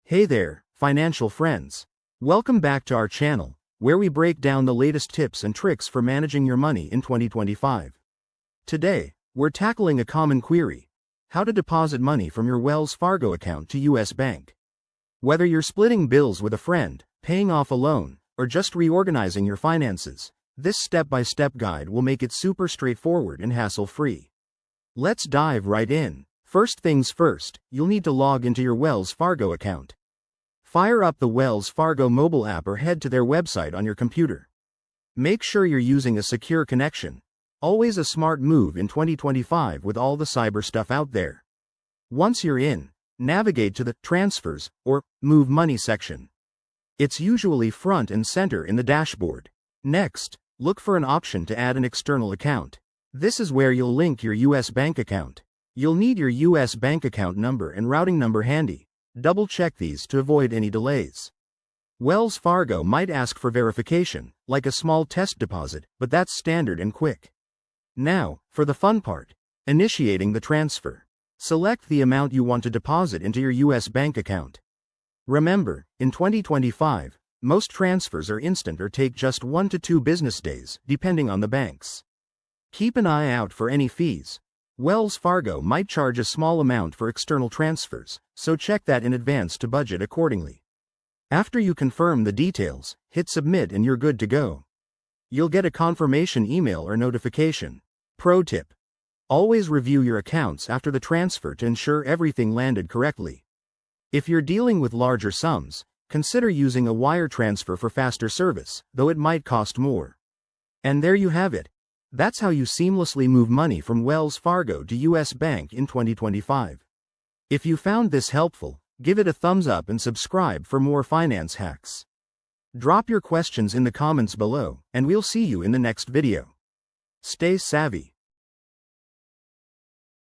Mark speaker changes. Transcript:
Speaker 1: Hey there, financial friends. Welcome back to our channel, where we break down the latest tips and tricks for managing your money in 2025. Today, we're tackling a common query: how to deposit money from your Wells Fargo account to US Bank. Whether you're splitting bills with a friend, paying off a loan, or just reorganizing your finances, this step-by-step guide will make it super straightforward and hassle-free. Let's dive right in. First things first, you'll need to log into your Wells Fargo account. Fire up the Wells Fargo mobile app or head to their website on your computer. Make sure you're using a secure connection. Always a smart move in 2025 with all the cyber stuff out there. Once you're in, navigate to the Transfers or Move Money section. It's usually front and center in the dashboard. Next, look for an option to add an external account. This is where you'll link your US bank account. You'll need your US bank account number and routing number handy. Double-check these to avoid any delays. Wells Fargo might ask for verification, like a small test deposit, but that's standard and quick. Now, for the fun part: initiating the transfer. Select the amount you want to deposit into your US bank account. Remember, in 2025, most transfers are instant or take just 1 to 2 business days, depending on the banks. Keep an eye out for any fees. Wells Fargo might charge a small amount for external transfers, so check that in advance to budget accordingly. After you confirm the details, hit submit and you're good to go. You'll get a confirmation email or notification. Pro tip: always review your accounts after the transfer to ensure everything landed correctly. If you're dealing with larger sums, consider using a wire transfer for faster service, though it might cost more. And there you have it. That's how you seamlessly move money from Wells Fargo to US Bank in 2025. If you found this helpful, give it a thumbs up and subscribe for more finance hacks. Drop your questions in the comments below, and we'll see you in the next video. Stay savvy.